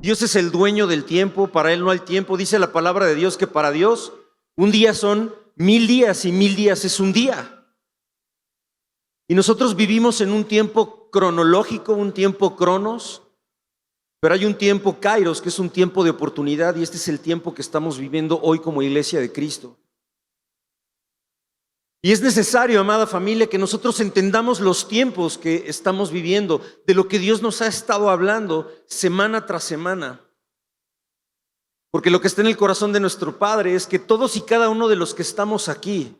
Dios es el dueño del tiempo, para Él no hay tiempo. Dice la palabra de Dios que para Dios un día son 1000 días y 1000 días es un día. Y nosotros vivimos en un tiempo cronológico, un tiempo cronos, pero hay un tiempo kairos, que es un tiempo de oportunidad, y este es el tiempo que estamos viviendo hoy como iglesia de Cristo. Y es necesario, amada familia, que nosotros entendamos los tiempos que estamos viviendo, de lo que Dios nos ha estado hablando semana tras semana. Porque lo que está en el corazón de nuestro Padre es que todos y cada uno de los que estamos aquí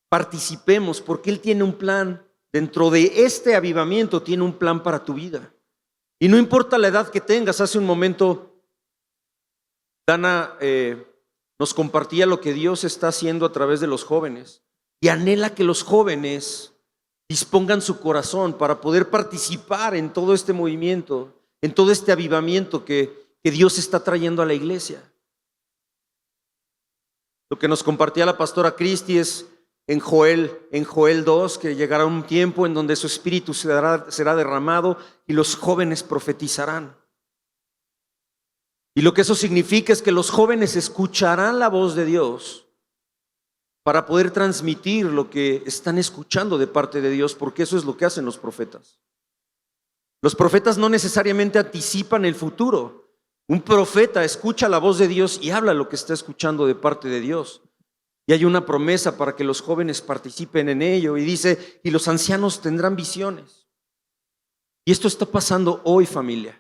participemos, porque Él tiene un plan. Dentro de este avivamiento tiene un plan para tu vida. Y no importa la edad que tengas. Hace un momento Dana nos compartía lo que Dios está haciendo a través de los jóvenes, y anhela que los jóvenes dispongan su corazón para poder participar en todo este movimiento, en todo este avivamiento que Dios está trayendo a la iglesia. Lo que nos compartía la pastora Cristi es en Joel 2, que llegará un tiempo en donde su espíritu será derramado y los jóvenes profetizarán. Y lo que eso significa es que los jóvenes escucharán la voz de Dios para poder transmitir lo que están escuchando de parte de Dios, porque eso es lo que hacen los profetas. Los profetas no necesariamente anticipan el futuro. Un profeta escucha la voz de Dios y habla lo que está escuchando de parte de Dios. Y hay una promesa para que los jóvenes participen en ello. Y dice, y los ancianos tendrán visiones. Y esto está pasando hoy, familia.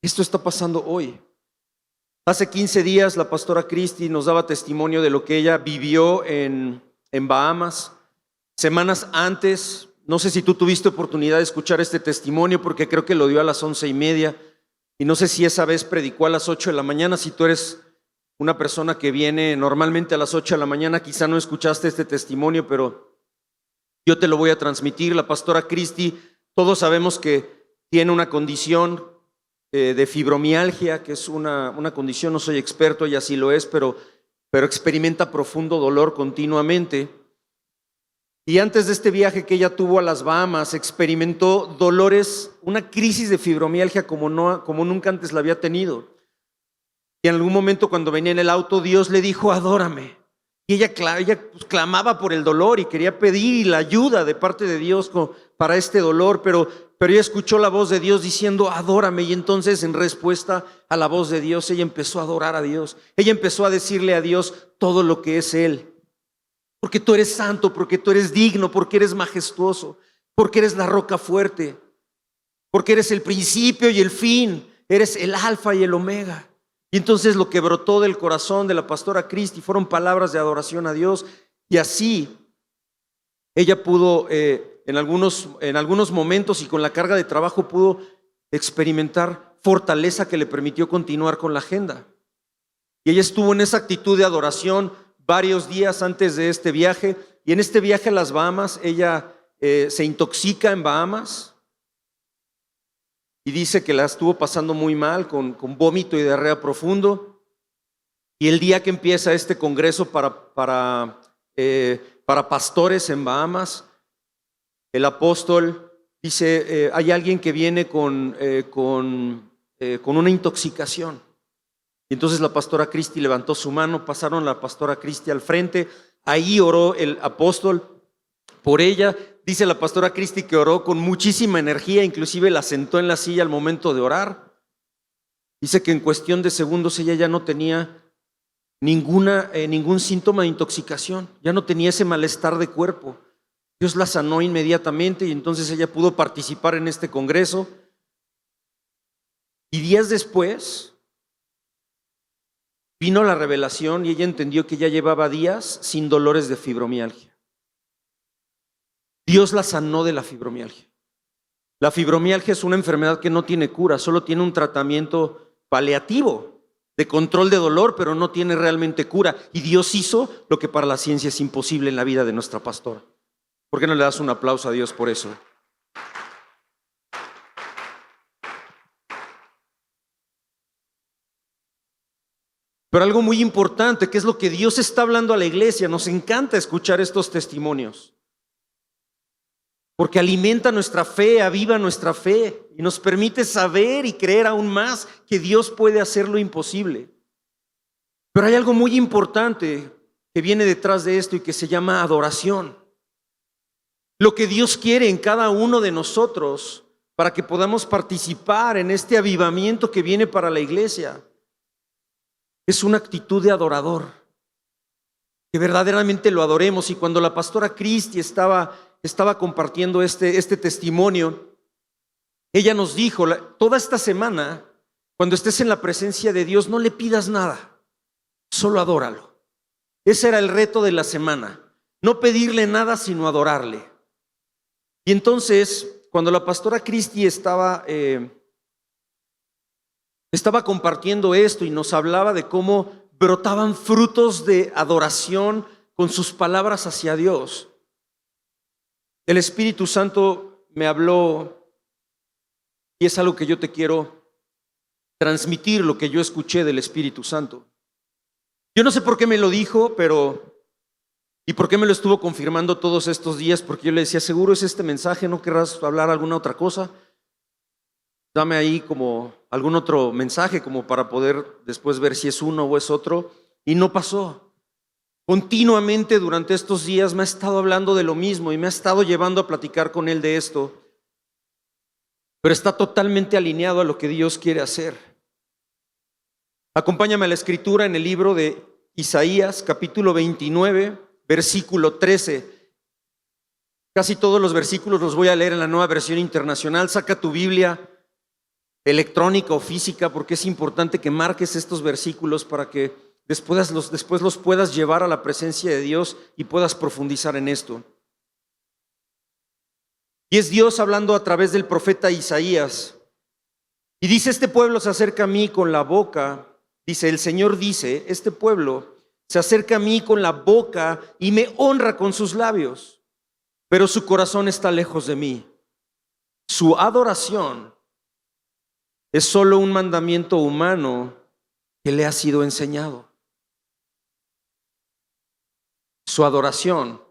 Esto está pasando hoy. Hace 15 días la pastora Cristi nos daba testimonio de lo que ella vivió en Bahamas. Semanas antes, no sé si tú tuviste oportunidad de escuchar este testimonio, porque creo que lo dio a las 11:30. Y no sé si esa vez predicó a las 8 de la mañana. Si tú eres una persona que viene normalmente a las 8 de la mañana, quizá no escuchaste este testimonio, pero yo te lo voy a transmitir. La pastora Cristi, todos sabemos que tiene una condición de fibromialgia, que es una condición, no soy experto, ella sí lo es, pero experimenta profundo dolor continuamente. Y antes de este viaje que ella tuvo a las Bahamas, experimentó dolores, una crisis de fibromialgia como nunca antes la había tenido. Y en algún momento, cuando venía en el auto, Dios le dijo, adórame. Y ella clamaba por el dolor y quería pedir la ayuda de parte de Dios para este dolor, pero ella escuchó la voz de Dios diciendo, adórame. Y entonces, en respuesta a la voz de Dios, ella empezó a adorar a Dios. Ella empezó a decirle a Dios todo lo que es Él. Porque tú eres santo, porque tú eres digno, porque eres majestuoso, porque eres la roca fuerte, porque eres el principio y el fin, eres el alfa y el omega. Y entonces lo que brotó del corazón de la pastora Cristi fueron palabras de adoración a Dios. Y así ella pudo en algunos momentos y con la carga de trabajo pudo experimentar fortaleza que le permitió continuar con la agenda. Y ella estuvo en esa actitud de adoración varios días antes de este viaje. Y en este viaje a las Bahamas, ella se intoxica en Bahamas. Y dice que la estuvo pasando muy mal, con vómito y diarrea profundo. Y el día que empieza este congreso para pastores en Bahamas, el apóstol dice, hay alguien que viene con una intoxicación. Y entonces la pastora Cristi levantó su mano, pasaron la pastora Cristi al frente. Ahí oró el apóstol por ella. Dice la pastora Cristi que oró con muchísima energía, inclusive la sentó en la silla al momento de orar. Dice que en cuestión de segundos ella ya no tenía ningún síntoma de intoxicación, ya no tenía ese malestar de cuerpo. Dios la sanó inmediatamente y entonces ella pudo participar en este congreso. Y días después vino la revelación y ella entendió que ya llevaba días sin dolores de fibromialgia. Dios la sanó de la fibromialgia. La fibromialgia es una enfermedad que no tiene cura, solo tiene un tratamiento paliativo de control de dolor, pero no tiene realmente cura. Y Dios hizo lo que para la ciencia es imposible en la vida de nuestra pastora. ¿Por qué no le das un aplauso a Dios por eso? Pero algo muy importante, que es lo que Dios está hablando a la iglesia, nos encanta escuchar estos testimonios. porque alimenta nuestra fe, aviva nuestra fe y nos permite saber y creer aún más que Dios puede hacer lo imposible. Pero hay algo muy importante que viene detrás de esto y que se llama adoración. Lo que Dios quiere en cada uno de nosotros para que podamos participar en este avivamiento que viene para la iglesia es una actitud de adorador, que verdaderamente lo adoremos. Y cuando la pastora Cristi estaba compartiendo este testimonio, ella nos dijo, toda esta semana, cuando estés en la presencia de Dios, no le pidas nada, solo adóralo. Ese era el reto de la semana, no pedirle nada sino adorarle. Y entonces, cuando la pastora Cristi estaba compartiendo esto y nos hablaba de cómo brotaban frutos de adoración con sus palabras hacia Dios, el Espíritu Santo me habló y es algo que yo te quiero transmitir, lo que yo escuché del Espíritu Santo. Yo no sé por qué me lo dijo, y por qué me lo estuvo confirmando todos estos días, porque yo le decía, seguro es este mensaje, ¿no querrás hablar alguna otra cosa? Dame ahí como algún otro mensaje como para poder después ver si es uno o es otro. Y no pasó. Continuamente durante estos días me ha estado hablando de lo mismo y me ha estado llevando a platicar con él de esto. Pero está totalmente alineado a lo que Dios quiere hacer. Acompáñame a la escritura en el libro de Isaías, capítulo 29, versículo 13. Casi todos los versículos los voy a leer en la Nueva Versión Internacional. Saca tu Biblia electrónica o física, porque es importante que marques estos versículos para que después los puedas llevar a la presencia de Dios y puedas profundizar en esto. Y es Dios hablando a través del profeta Isaías. Y dice, este pueblo se acerca a mí con la boca. Dice, el Señor dice, este pueblo se acerca a mí con la boca y me honra con sus labios, pero su corazón está lejos de mí. Su adoración es solo un mandamiento humano que le ha sido enseñado. Su adoración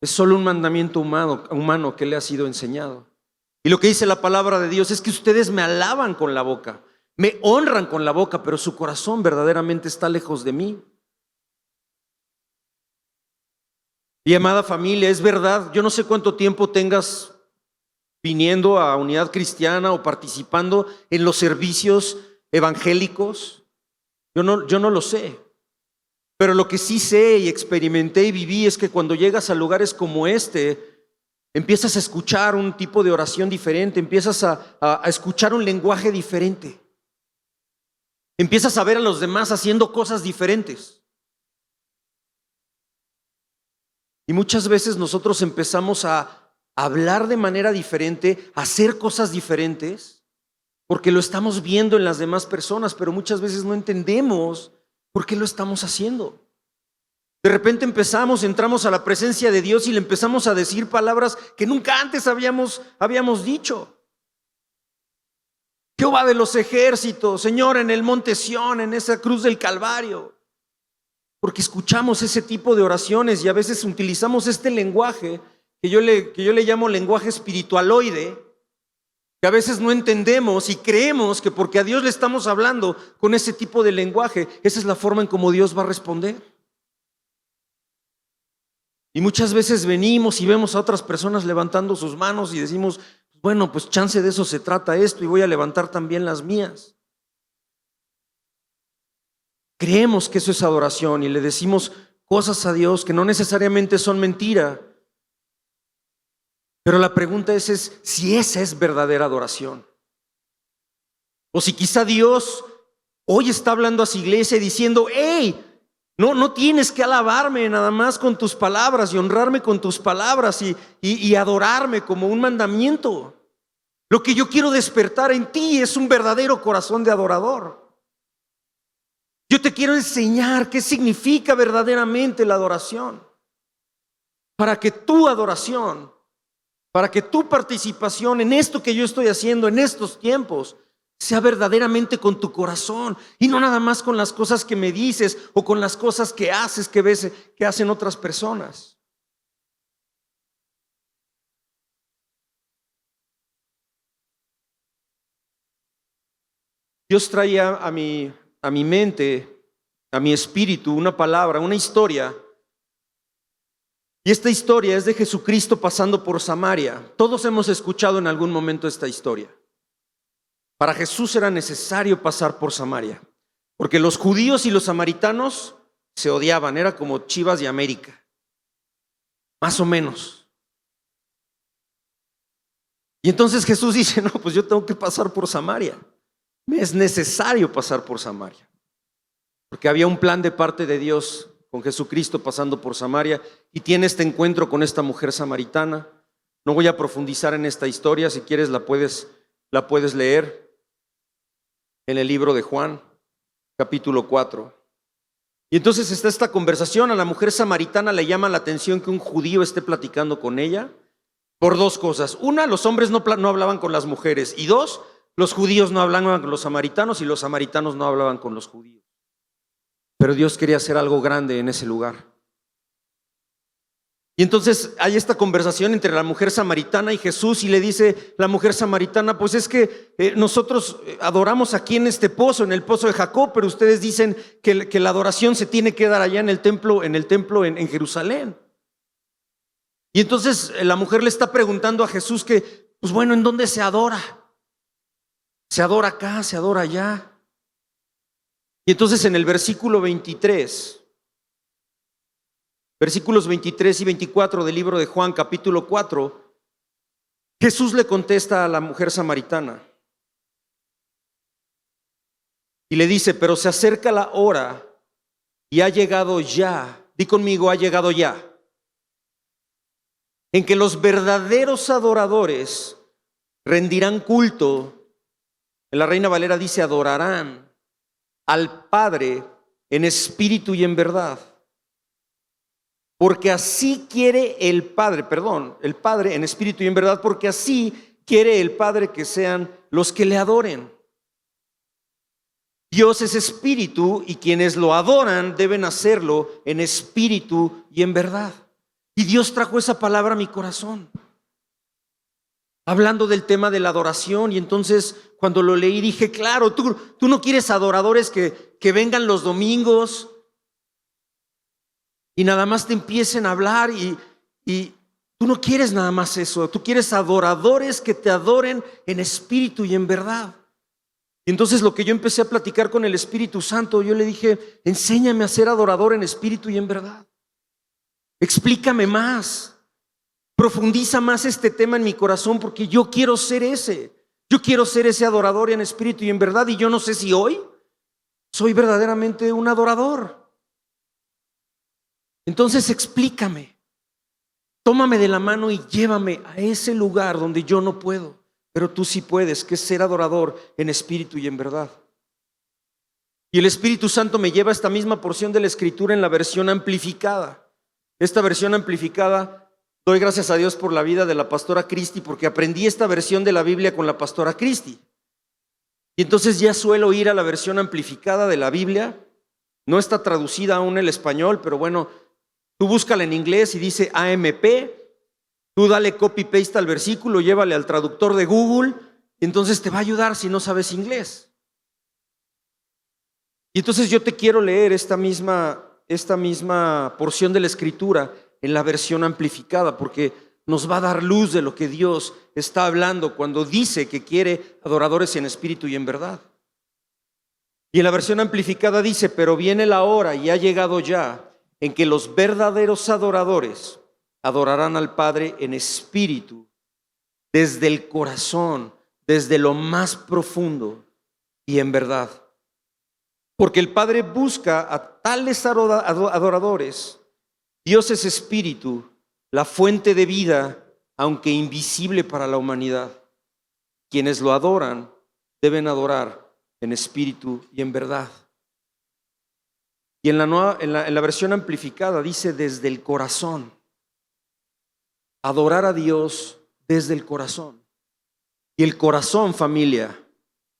es solo un mandamiento humano que le ha sido enseñado. Y lo que dice la palabra de Dios es que ustedes me alaban con la boca, me honran con la boca, pero su corazón verdaderamente está lejos de mí. Y amada familia, es verdad, yo no sé cuánto tiempo tengas viniendo a Unidad Cristiana o participando en los servicios evangélicos. Yo no lo sé. Pero lo que sí sé y experimenté y viví es que cuando llegas a lugares como este, empiezas a escuchar un tipo de oración diferente, empiezas a escuchar un lenguaje diferente. Empiezas a ver a los demás haciendo cosas diferentes. Y muchas veces nosotros empezamos a hablar de manera diferente, a hacer cosas diferentes, porque lo estamos viendo en las demás personas, pero muchas veces no entendemos por qué lo estamos haciendo. De repente entramos a la presencia de Dios y le empezamos a decir palabras que nunca antes habíamos dicho. Jehová de los ejércitos, Señor, en el monte Sión, en esa cruz del Calvario. Porque escuchamos ese tipo de oraciones y a veces utilizamos este lenguaje que yo le llamo lenguaje espiritualoide, que a veces no entendemos y creemos que porque a Dios le estamos hablando con ese tipo de lenguaje, esa es la forma en cómo Dios va a responder. Y muchas veces venimos y vemos a otras personas levantando sus manos y decimos, bueno, pues chance de eso se trata esto y voy a levantar también las mías. Creemos que eso es adoración y le decimos cosas a Dios que no necesariamente son mentira. Pero la pregunta es si esa es verdadera adoración. O si quizá Dios hoy está hablando a su iglesia diciendo, hey, no tienes que alabarme nada más con tus palabras y honrarme con tus palabras y adorarme como un mandamiento. Lo que yo quiero despertar en ti es un verdadero corazón de adorador. Yo te quiero enseñar qué significa verdaderamente la adoración. Para que tu adoración, para que tu participación en esto que yo estoy haciendo en estos tiempos sea verdaderamente con tu corazón y no nada más con las cosas que me dices o con las cosas que haces, que ves que hacen otras personas. Dios traía a mi mente, a mi espíritu, una palabra, una historia. Y esta historia es de Jesucristo pasando por Samaria. Todos hemos escuchado en algún momento esta historia. Para Jesús era necesario pasar por Samaria, porque los judíos y los samaritanos se odiaban, era como Chivas de América, más o menos. Y entonces Jesús dice, no, pues yo tengo que pasar por Samaria. Me es necesario pasar por Samaria, porque había un plan de parte de Dios con Jesucristo pasando por Samaria, y tiene este encuentro con esta mujer samaritana. No voy a profundizar en esta historia, si quieres la puedes leer en el libro de Juan, capítulo 4. Y entonces está esta conversación. A la mujer samaritana le llama la atención que un judío esté platicando con ella por dos cosas. Una, los hombres no hablaban con las mujeres, y dos, los judíos no hablaban con los samaritanos y los samaritanos no hablaban con los judíos. Pero Dios quería hacer algo grande en ese lugar. Y entonces hay esta conversación entre la mujer samaritana y Jesús, y le dice la mujer samaritana, pues es que nosotros adoramos aquí en este pozo, en el pozo de Jacob, pero ustedes dicen que la adoración se tiene que dar allá en el templo en Jerusalén. Y entonces la mujer le está preguntando a Jesús que, pues bueno, ¿en dónde se adora? ¿Se adora acá? ¿Se adora allá? Y entonces en el versículo 23, versículos 23 y 24 del libro de Juan, capítulo 4, Jesús le contesta a la mujer samaritana y le dice, pero se acerca la hora y ha llegado ya, di conmigo, ha llegado ya, en que los verdaderos adoradores rendirán culto. En la Reina Valera dice adorarán al Padre en espíritu y en verdad. Porque así quiere el Padre en espíritu y en verdad, porque así quiere el Padre que sean los que le adoren. Dios es espíritu y quienes lo adoran deben hacerlo en espíritu y en verdad. Y Dios trajo esa palabra a mi corazón, hablando del tema de la adoración. Y entonces cuando lo leí dije, claro, tú no quieres adoradores que vengan los domingos y nada más te empiecen a hablar y tú no quieres nada más eso. Tú quieres adoradores que te adoren en espíritu y en verdad. Y entonces lo que yo empecé a platicar con el Espíritu Santo, yo le dije, enséñame a ser adorador en espíritu y en verdad. Explícame más. Profundiza más este tema en mi corazón, porque yo quiero ser ese. Yo quiero ser ese adorador en espíritu y en verdad, y yo no sé si hoy soy verdaderamente un adorador. Entonces explícame, tómame de la mano y llévame a ese lugar donde yo no puedo, pero tú sí puedes, que es ser adorador en espíritu y en verdad. Y el Espíritu Santo me lleva a esta misma porción de la Escritura en la versión amplificada. Esta versión amplificada, doy gracias a Dios por la vida de la pastora Cristi, porque aprendí esta versión de la Biblia con la pastora Cristi. Y entonces ya suelo ir a la versión amplificada de la Biblia. No está traducida aún el español, pero bueno, tú búscala en inglés y dice AMP, tú dale copy-paste al versículo, llévale al traductor de Google, y entonces te va a ayudar si no sabes inglés. Y entonces yo te quiero leer esta misma porción de la Escritura en la versión amplificada, porque nos va a dar luz de lo que Dios está hablando cuando dice que quiere adoradores en espíritu y en verdad. Y en la versión amplificada dice, pero viene la hora y ha llegado ya en que los verdaderos adoradores adorarán al Padre en espíritu, desde el corazón, desde lo más profundo y en verdad. Porque el Padre busca a tales adoradores. Dios es espíritu, la fuente de vida, aunque invisible para la humanidad. Quienes lo adoran deben adorar en espíritu y en verdad. Y en la versión amplificada dice desde el corazón. Adorar a Dios desde el corazón. Y el corazón, familia,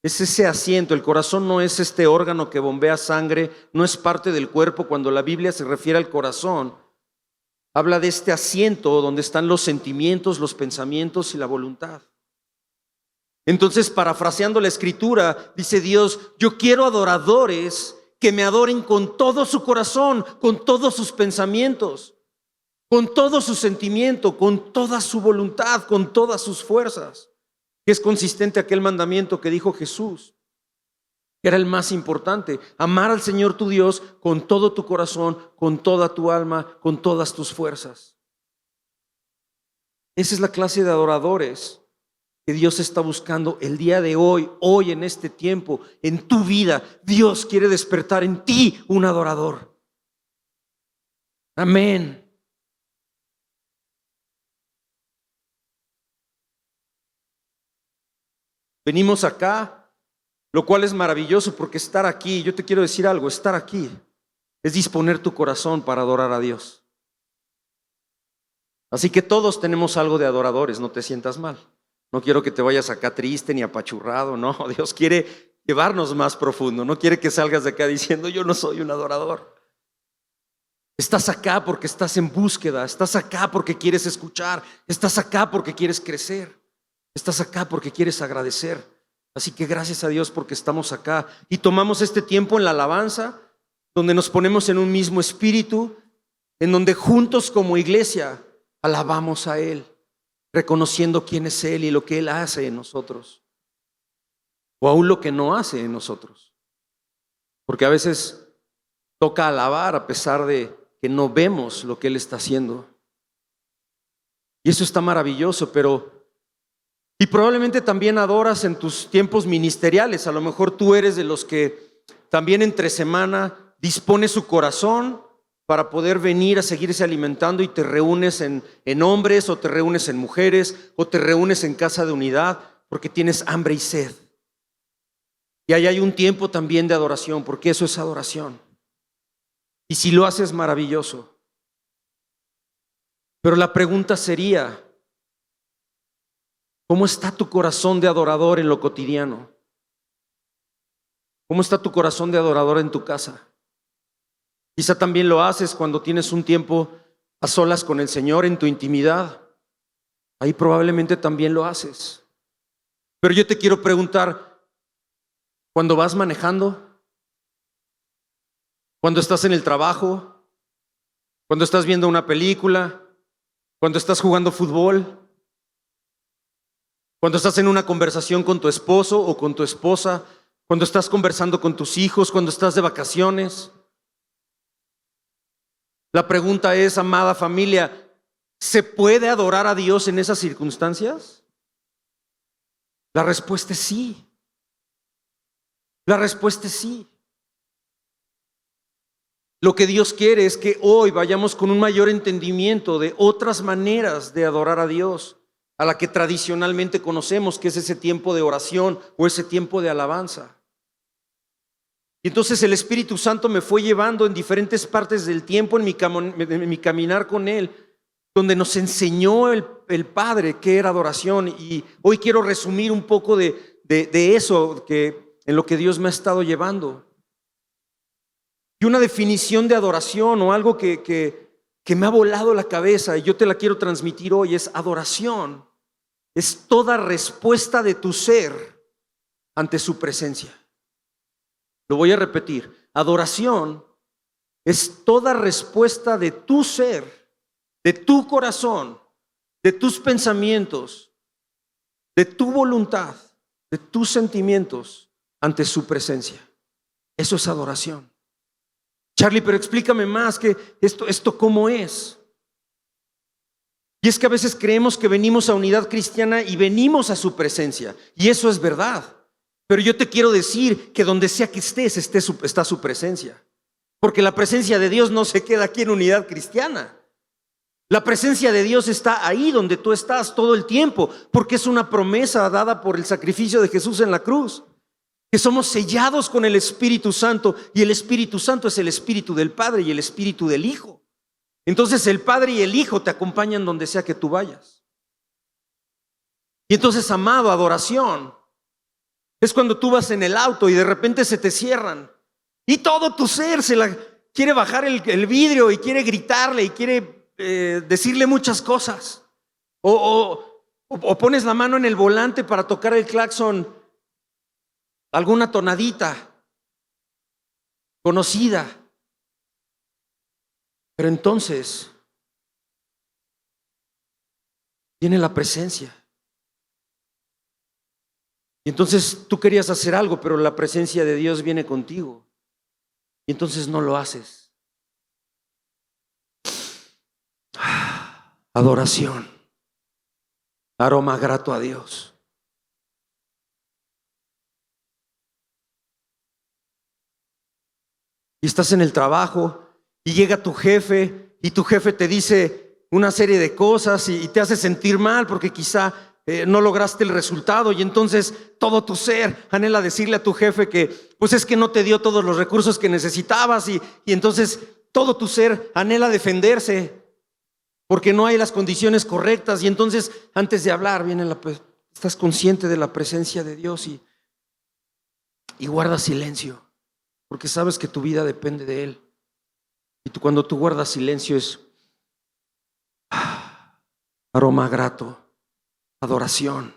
es ese asiento. El corazón no es este órgano que bombea sangre, no es parte del cuerpo. Cuando la Biblia se refiere al corazón, habla de este asiento donde están los sentimientos, los pensamientos y la voluntad. Entonces, parafraseando la escritura, dice Dios, yo quiero adoradores que me adoren con todo su corazón, con todos sus pensamientos, con todo su sentimiento, con toda su voluntad, con todas sus fuerzas. Que es consistente aquel mandamiento que dijo Jesús, que era el más importante: amar al Señor tu Dios con todo tu corazón, con toda tu alma, con todas tus fuerzas. Esa es la clase de adoradores que Dios está buscando el día de hoy, hoy en este tiempo, en tu vida. Dios quiere despertar en ti un adorador. Amén. Venimos acá, lo cual es maravilloso, porque estar aquí, yo te quiero decir algo, estar aquí es disponer tu corazón para adorar a Dios. Así que todos tenemos algo de adoradores, no te sientas mal. No quiero que te vayas acá triste ni apachurrado, no. Dios quiere llevarnos más profundo, no quiere que salgas de acá diciendo yo no soy un adorador. Estás acá porque estás en búsqueda, estás acá porque quieres escuchar, estás acá porque quieres crecer, estás acá porque quieres agradecer. Así que gracias a Dios porque estamos acá y tomamos este tiempo en la alabanza, donde nos ponemos en un mismo espíritu, en donde juntos como iglesia alabamos a Él, reconociendo quién es Él y lo que Él hace en nosotros, o aún lo que no hace en nosotros. Porque a veces toca alabar a pesar de que no vemos lo que Él está haciendo. Y eso está maravilloso, y probablemente también adoras en tus tiempos ministeriales. A lo mejor tú eres de los que también entre semana dispone su corazón para poder venir a seguirse alimentando, y te reúnes en hombres, o te reúnes en mujeres, o te reúnes en casa de unidad porque tienes hambre y sed. Y ahí hay un tiempo también de adoración, porque eso es adoración. Y si lo haces, maravilloso. Pero la pregunta sería, ¿cómo está tu corazón de adorador en lo cotidiano? ¿Cómo está tu corazón de adorador en tu casa? Quizá también lo haces cuando tienes un tiempo a solas con el Señor en tu intimidad. Ahí probablemente también lo haces. Pero yo te quiero preguntar, ¿cuando vas manejando? ¿Cuando estás en el trabajo? ¿Cuando estás viendo una película? ¿Cuando estás jugando fútbol? ¿Cuando estás en una conversación con tu esposo o con tu esposa? ¿Cuando estás conversando con tus hijos? ¿Cuando estás de vacaciones? La pregunta es, amada familia, ¿se puede adorar a Dios en esas circunstancias? La respuesta es sí. La respuesta es sí. Lo que Dios quiere es que hoy vayamos con un mayor entendimiento de otras maneras de adorar a Dios, a la que tradicionalmente conocemos, que es ese tiempo de oración o ese tiempo de alabanza. Y entonces el Espíritu Santo me fue llevando en diferentes partes del tiempo en mi caminar con Él, donde nos enseñó el Padre qué era adoración. Y hoy quiero resumir un poco de eso en lo que Dios me ha estado llevando. Y una definición de adoración, o algo que me ha volado la cabeza y yo te la quiero transmitir hoy, es: adoración es toda respuesta de tu ser ante su presencia. Lo voy a repetir: adoración es toda respuesta de tu ser, de tu corazón, de tus pensamientos, de tu voluntad, de tus sentimientos ante su presencia. Eso es adoración. Charlie, pero explícame más, que esto cómo es. Y es que a veces creemos que venimos a Unidad Cristiana y venimos a su presencia, y eso es verdad. Pero yo te quiero decir que donde sea que estés, está su presencia. Porque la presencia de Dios no se queda aquí en Unidad Cristiana. La presencia de Dios está ahí donde tú estás todo el tiempo, porque es una promesa dada por el sacrificio de Jesús en la cruz, que somos sellados con el Espíritu Santo, y el Espíritu Santo es el Espíritu del Padre y el Espíritu del Hijo. Entonces el Padre y el Hijo te acompañan donde sea que tú vayas. Y entonces, amado, adoración es cuando tú vas en el auto y de repente se te cierran y todo tu ser quiere bajar el vidrio y quiere gritarle y quiere decirle muchas cosas. O O pones la mano en el volante para tocar el claxon, alguna tonadita conocida. Pero entonces viene la presencia. Y entonces tú querías hacer algo, pero la presencia de Dios viene contigo. Y entonces no lo haces. Adoración. Aroma grato a Dios. Y estás en el trabajo y llega tu jefe y tu jefe te dice una serie de cosas y te hace sentir mal porque quizá no lograste el resultado, y entonces todo tu ser anhela decirle a tu jefe que pues es que no te dio todos los recursos que necesitabas, y entonces todo tu ser anhela defenderse porque no hay las condiciones correctas. Y entonces antes de hablar estás consciente de la presencia de Dios y guardas silencio porque sabes que tu vida depende de Él. Y cuando tú guardas silencio es aroma grato, adoración.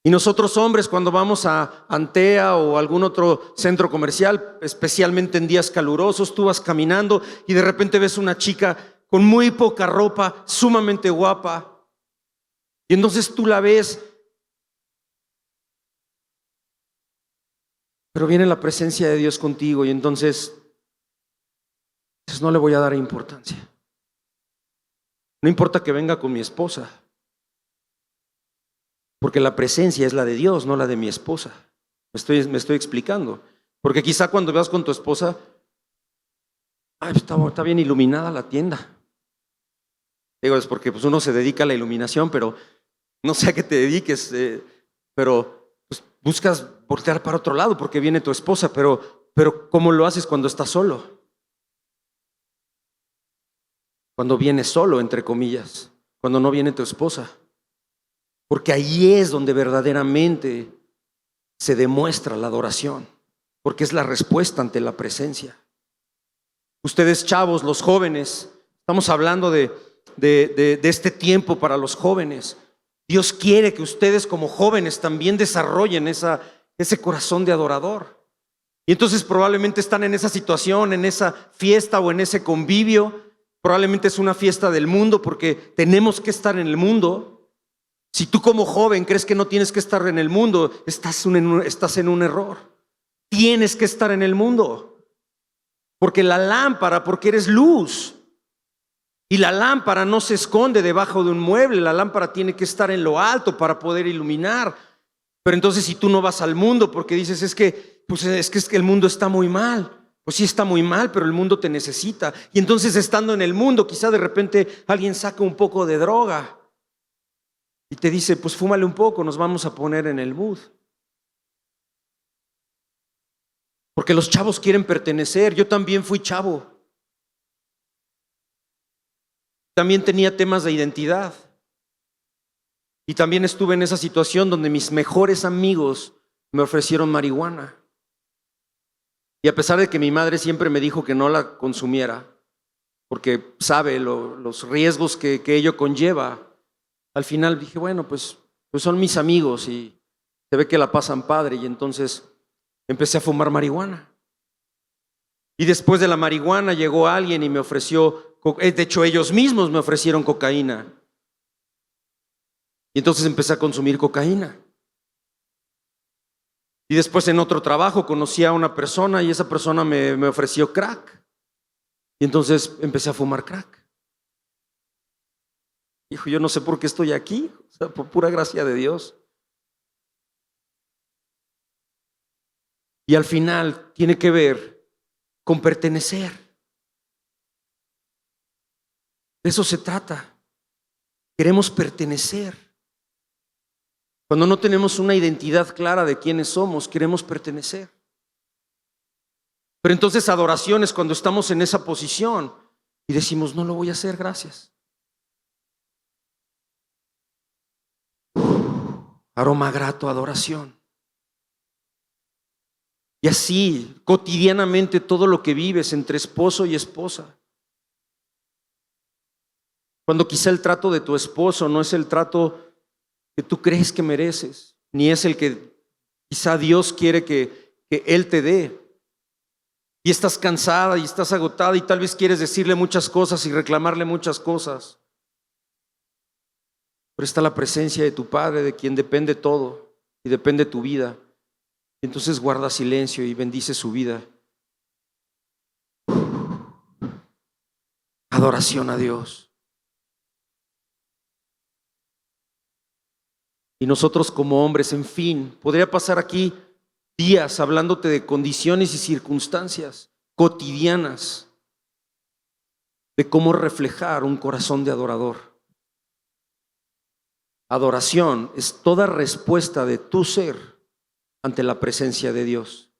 Y nosotros hombres, cuando vamos a Antea o algún otro centro comercial, especialmente en días calurosos, tú vas caminando y de repente ves una chica con muy poca ropa, sumamente guapa, y entonces tú la ves, pero viene la presencia de Dios contigo y entonces no le voy a dar importancia. No importa que venga con mi esposa, porque la presencia es la de Dios, no la de mi esposa. Me estoy explicando. Porque quizá cuando vas con tu esposa, está bien iluminada la tienda. Digo, es porque pues uno se dedica a la iluminación, pero no sé a qué te dediques, pero pues, buscas voltear para otro lado porque viene tu esposa, pero ¿cómo lo haces cuando estás solo? Cuando vienes solo, entre comillas, cuando no viene tu esposa. Porque ahí es donde verdaderamente se demuestra la adoración, porque es la respuesta ante la presencia. Ustedes chavos, los jóvenes, estamos hablando de este tiempo para los jóvenes. Dios quiere que ustedes como jóvenes también desarrollen ese corazón de adorador. Y entonces probablemente están en esa situación, en esa fiesta o en ese convivio. Probablemente es una fiesta del mundo porque tenemos que estar en el mundo. Si tú como joven crees que no tienes que estar en el mundo, estás en un error. Tienes que estar en el mundo. Porque la lámpara, porque eres luz. Y la lámpara no se esconde debajo de un mueble. La lámpara tiene que estar en lo alto para poder iluminar. Pero entonces si tú no vas al mundo porque dices es que el mundo está muy mal. Pues sí está muy mal, pero el mundo te necesita. Y entonces estando en el mundo, quizá de repente alguien saca un poco de droga y te dice, pues fúmale un poco, nos vamos a poner en el mood. Porque los chavos quieren pertenecer. Yo también fui chavo. También tenía temas de identidad. Y también estuve en esa situación donde mis mejores amigos me ofrecieron marihuana. Y a pesar de que mi madre siempre me dijo que no la consumiera, porque sabe los riesgos que ello conlleva, al final dije, bueno, pues son mis amigos y se ve que la pasan padre. Y entonces empecé a fumar marihuana. Y después de la marihuana llegó alguien y me ofreció, de hecho ellos mismos me ofrecieron cocaína. Y entonces empecé a consumir cocaína. Y después en otro trabajo conocí a una persona y esa persona me ofreció crack. Y entonces empecé a fumar crack. Hijo, yo no sé por qué estoy aquí, o sea, por pura gracia de Dios. Y al final tiene que ver con pertenecer. De eso se trata. Queremos pertenecer. Cuando no tenemos una identidad clara de quiénes somos, queremos pertenecer. Pero entonces adoración es cuando estamos en esa posición y decimos, no lo voy a hacer, gracias. Aroma grato, adoración. Y así, cotidianamente, todo lo que vives entre esposo y esposa. Cuando quizá el trato de tu esposo no es el trato que tú crees que mereces, ni es el que quizá Dios quiere que Él te dé. Y estás cansada y estás agotada y tal vez quieres decirle muchas cosas y reclamarle muchas cosas. Pero está la presencia de tu Padre, de quien depende todo y depende tu vida. Y entonces guarda silencio y bendice su vida. Adoración a Dios. Y nosotros como hombres, en fin, podría pasar aquí días hablándote de condiciones y circunstancias cotidianas, de cómo reflejar un corazón de adorador. Adoración es toda respuesta de tu ser ante la presencia de Dios.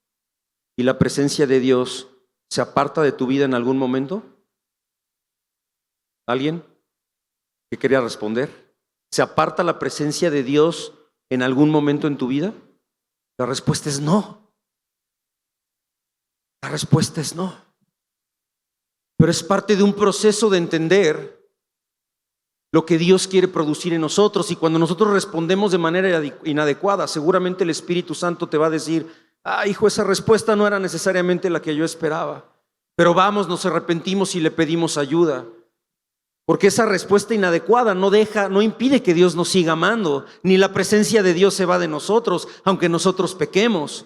¿Y la presencia de Dios se aparta de tu vida en algún momento? ¿Alguien que quería responder? ¿Se aparta la presencia de Dios en algún momento en tu vida? La respuesta es no. La respuesta es no. Pero es parte de un proceso de entender lo que Dios quiere producir en nosotros. Y cuando nosotros respondemos de manera inadecuada, seguramente el Espíritu Santo te va a decir: hijo, esa respuesta no era necesariamente la que yo esperaba. Pero vamos, nos arrepentimos y le pedimos ayuda. Porque esa respuesta inadecuada no impide que Dios nos siga amando, ni la presencia de Dios se va de nosotros, aunque nosotros pequemos,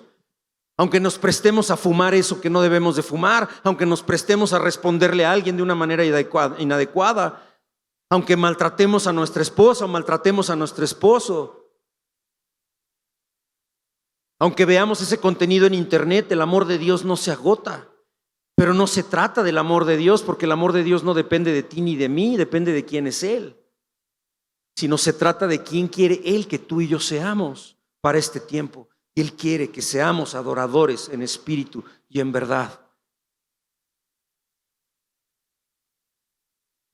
aunque nos prestemos a fumar eso que no debemos de fumar, aunque nos prestemos a responderle a alguien de una manera inadecuada, aunque maltratemos a nuestra esposa o maltratemos a nuestro esposo, aunque veamos ese contenido en internet, el amor de Dios no se agota. Pero no se trata del amor de Dios, porque el amor de Dios no depende de ti ni de mí, depende de quién es Él. Sino se trata de quién quiere Él que tú y yo seamos para este tiempo. Y Él quiere que seamos adoradores en espíritu y en verdad.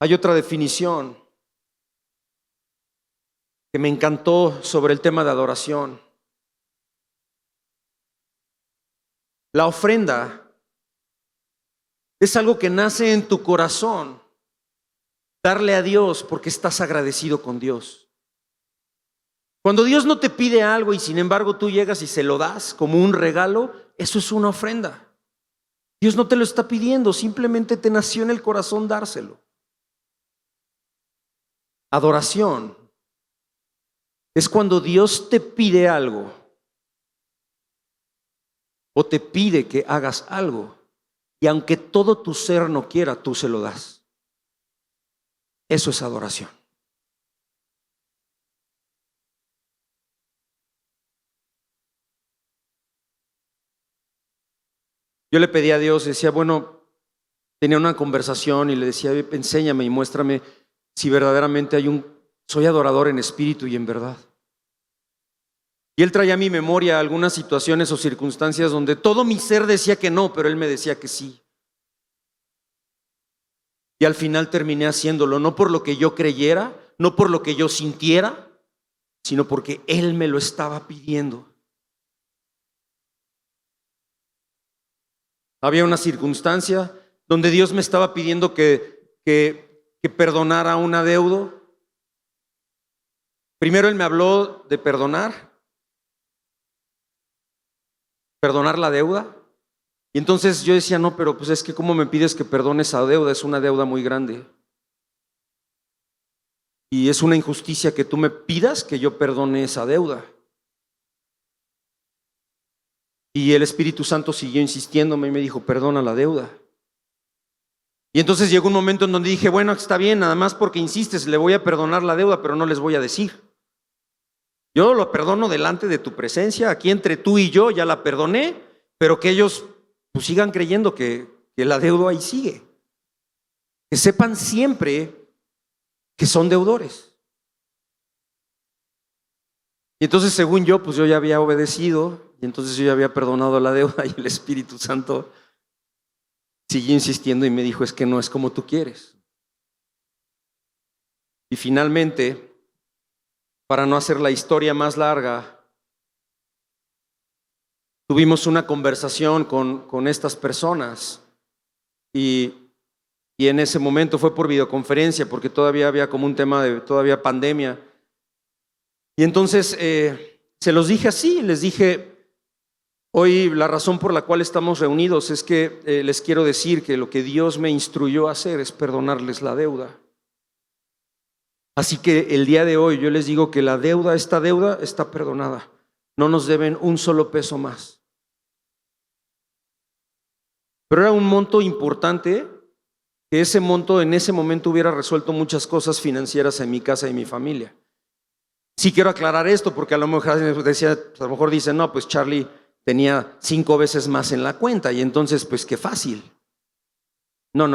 Hay otra definición que me encantó sobre el tema de adoración. La ofrenda es algo que nace en tu corazón, darle a Dios porque estás agradecido con Dios. Cuando Dios no te pide algo y sin embargo tú llegas y se lo das como un regalo, eso es una ofrenda. Dios no te lo está pidiendo, simplemente te nació en el corazón dárselo. Adoración es cuando Dios te pide algo o te pide que hagas algo. Y aunque todo tu ser no quiera, tú se lo das. Eso es adoración. Yo le pedí a Dios, decía, tenía una conversación y le decía: enséñame y muéstrame si verdaderamente soy adorador en espíritu y en verdad. Y Él traía a mi memoria algunas situaciones o circunstancias donde todo mi ser decía que no, pero Él me decía que sí. Y al final terminé haciéndolo, no por lo que yo creyera, no por lo que yo sintiera, sino porque Él me lo estaba pidiendo. Había una circunstancia donde Dios me estaba pidiendo que perdonara un adeudo. Primero Él me habló de perdonar la deuda. Y entonces yo decía: no, pero pues es que ¿cómo me pides que perdone esa deuda? Es una deuda muy grande. Y es una injusticia que tú me pidas que yo perdone esa deuda. Y el Espíritu Santo siguió insistiéndome y me dijo: perdona la deuda. Y entonces llegó un momento en donde dije: bueno, está bien, nada más porque insistes, le voy a perdonar la deuda, pero no les voy a decir. Yo lo perdono delante de tu presencia, aquí entre tú y yo ya la perdoné, pero que ellos pues sigan creyendo que la deuda ahí sigue. Que sepan siempre que son deudores. Y entonces, según yo, pues yo ya había obedecido, y entonces yo ya había perdonado la deuda, y el Espíritu Santo siguió insistiendo y me dijo: es que no es como tú quieres. Y finalmente, para no hacer la historia más larga, tuvimos una conversación con estas personas y y en ese momento fue por videoconferencia porque todavía había como un tema de todavía pandemia. Y entonces se los dije así, les dije, hoy la razón por la cual estamos reunidos es que les quiero decir que lo que Dios me instruyó a hacer es perdonarles la deuda. Así que el día de hoy yo les digo que esta deuda está perdonada. No nos deben un solo peso más. Pero era un monto importante, que ese monto en ese momento hubiera resuelto muchas cosas financieras en mi casa y mi familia. Sí quiero aclarar esto porque a lo mejor dicen, no, pues Charlie tenía 5 veces más en la cuenta y entonces pues qué fácil. No.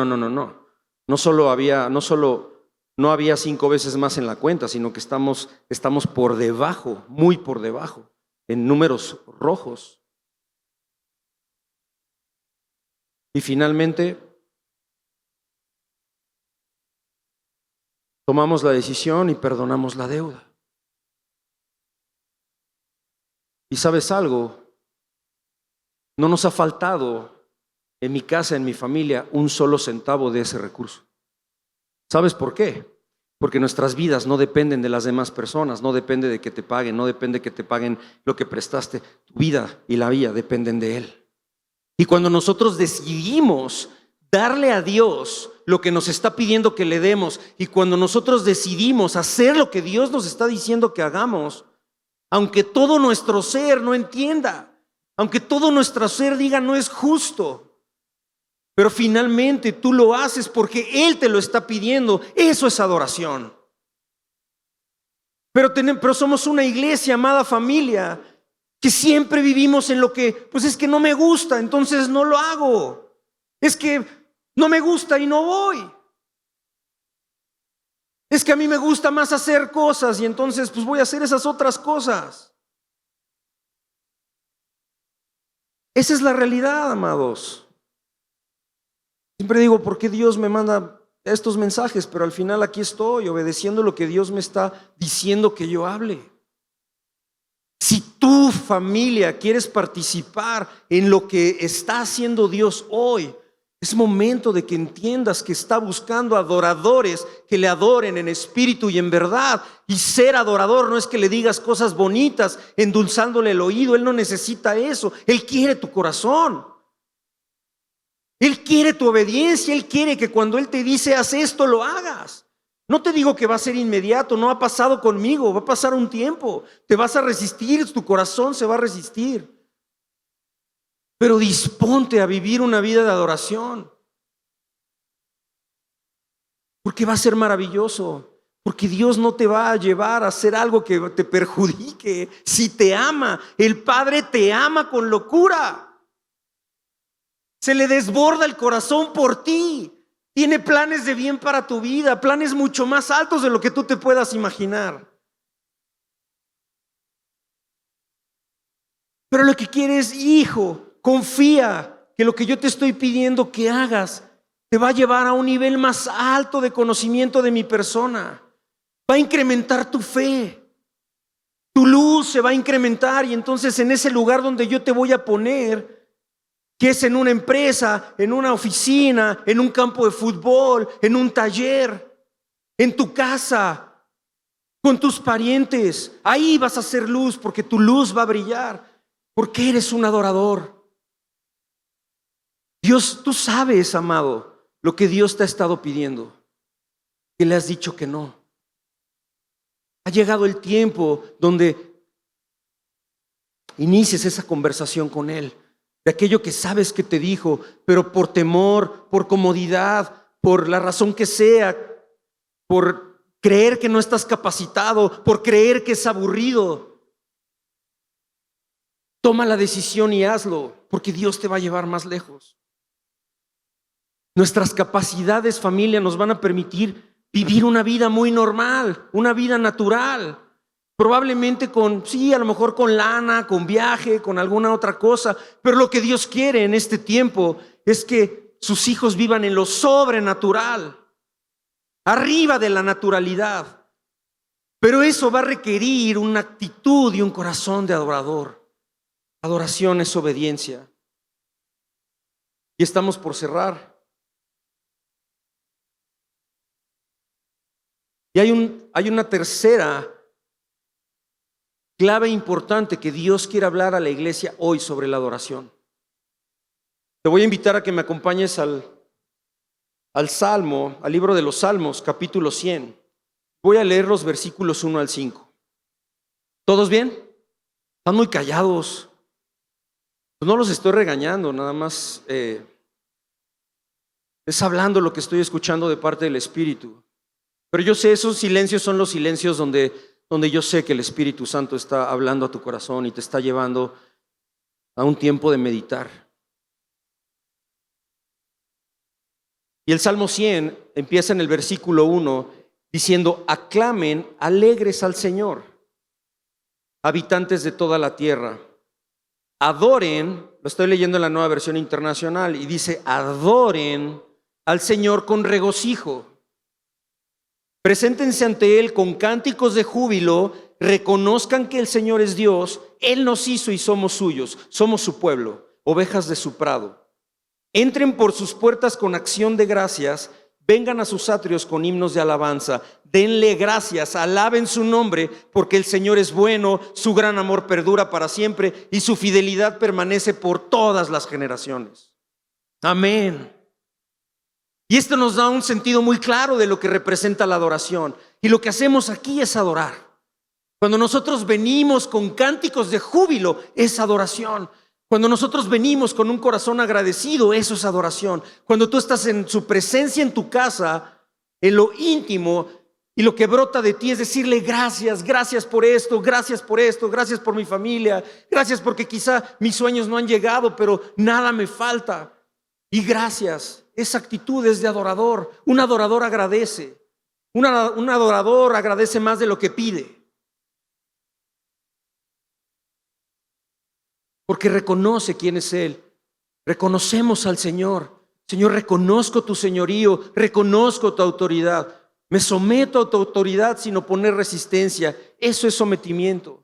No había 5 veces más en la cuenta, sino que estamos por debajo, muy por debajo, en números rojos. Y finalmente tomamos la decisión y perdonamos la deuda. Y ¿sabes algo? No nos ha faltado en mi casa, en mi familia, un solo centavo de ese recurso. ¿Sabes por qué? Porque nuestras vidas no dependen de las demás personas, no depende de que te paguen, no depende de que te paguen lo que prestaste. Tu vida y la mía dependen de Él. Y cuando nosotros decidimos darle a Dios lo que nos está pidiendo que le demos, y cuando nosotros decidimos hacer lo que Dios nos está diciendo que hagamos, aunque todo nuestro ser no entienda, aunque todo nuestro ser diga no es justo, pero finalmente tú lo haces porque Él te lo está pidiendo. Eso es adoración. Pero somos una iglesia, amada familia, que siempre vivimos en lo que, pues es que no me gusta, entonces no lo hago. Es que no me gusta y no voy. Es que a mí me gusta más hacer cosas y entonces pues voy a hacer esas otras cosas. Esa es la realidad, amados. Siempre digo, ¿por qué Dios me manda estos mensajes? Pero al final aquí estoy, obedeciendo lo que Dios me está diciendo que yo hable. Si tu familia quieres participar en lo que está haciendo Dios hoy, es momento de que entiendas que está buscando adoradores que le adoren en espíritu y en verdad. Y ser adorador no es que le digas cosas bonitas, endulzándole el oído. Él no necesita eso. Él quiere tu corazón. Él quiere tu obediencia, Él quiere que cuando Él te dice haz esto, lo hagas. No te digo que va a ser inmediato, no ha pasado conmigo, va a pasar un tiempo. Te vas a resistir, tu corazón se va a resistir. Pero disponte a vivir una vida de adoración. Porque va a ser maravilloso. Porque Dios no te va a llevar a hacer algo que te perjudique. Si te ama, el Padre te ama con locura. Se le desborda el corazón por ti. Tiene planes de bien para tu vida, planes mucho más altos de lo que tú te puedas imaginar. Pero lo que quiere es, hijo, confía que lo que yo te estoy pidiendo que hagas te va a llevar a un nivel más alto de conocimiento de mi persona. Va a incrementar tu fe. Tu luz se va a incrementar y entonces en ese lugar donde yo te voy a poner, que es en una empresa, en una oficina, en un campo de fútbol, en un taller, en tu casa, con tus parientes. Ahí vas a hacer luz porque tu luz va a brillar, porque eres un adorador. Dios, tú sabes, amado, lo que Dios te ha estado pidiendo, que le has dicho que no. Ha llegado el tiempo donde inicies esa conversación con Él. De aquello que sabes que te dijo, pero por temor, por comodidad, por la razón que sea, por creer que no estás capacitado, por creer que es aburrido, toma la decisión y hazlo, porque Dios te va a llevar más lejos. Nuestras capacidades, familia, nos van a permitir vivir una vida muy normal, una vida natural. Probablemente a lo mejor con lana, con viaje, con alguna otra cosa. Pero lo que Dios quiere en este tiempo es que sus hijos vivan en lo sobrenatural, arriba de la naturalidad. Pero eso va a requerir una actitud y un corazón de adorador. Adoración es obediencia. Y estamos por cerrar. Y hay una tercera clave importante que Dios quiere hablar a la iglesia hoy sobre la adoración. Te voy a invitar a que me acompañes al Salmo, al libro de los Salmos, capítulo 100. Voy a leer los versículos 1 al 5. ¿Todos bien? Están muy callados. Pues no los estoy regañando, nada más es hablando lo que estoy escuchando de parte del Espíritu. Pero yo sé, esos silencios son los silencios donde yo sé que el Espíritu Santo está hablando a tu corazón y te está llevando a un tiempo de meditar. Y el Salmo 100 empieza en el versículo 1 diciendo: aclamen alegres al Señor, habitantes de toda la tierra. Adoren, lo estoy leyendo en la Nueva Versión Internacional, y dice: adoren al Señor con regocijo. Preséntense ante Él con cánticos de júbilo, reconozcan que el Señor es Dios, Él nos hizo y somos suyos, somos su pueblo, ovejas de su prado. Entren por sus puertas con acción de gracias, vengan a sus atrios con himnos de alabanza, denle gracias, alaben su nombre, porque el Señor es bueno, su gran amor perdura para siempre y su fidelidad permanece por todas las generaciones. Amén. Y esto nos da un sentido muy claro de lo que representa la adoración. Y lo que hacemos aquí es adorar. Cuando nosotros venimos con cánticos de júbilo, es adoración. Cuando nosotros venimos con un corazón agradecido, eso es adoración. Cuando tú estás en su presencia en tu casa, en lo íntimo, y lo que brota de ti es decirle gracias, gracias por esto, gracias por mi familia, gracias porque quizá mis sueños no han llegado, pero nada me falta. Y gracias. Esa actitud es de adorador. Un adorador agradece. Un adorador agradece más de lo que pide. Porque reconoce quién es Él. Reconocemos al Señor. Señor, reconozco tu señorío, reconozco tu autoridad. Me someto a tu autoridad sin oponer resistencia. Eso es sometimiento.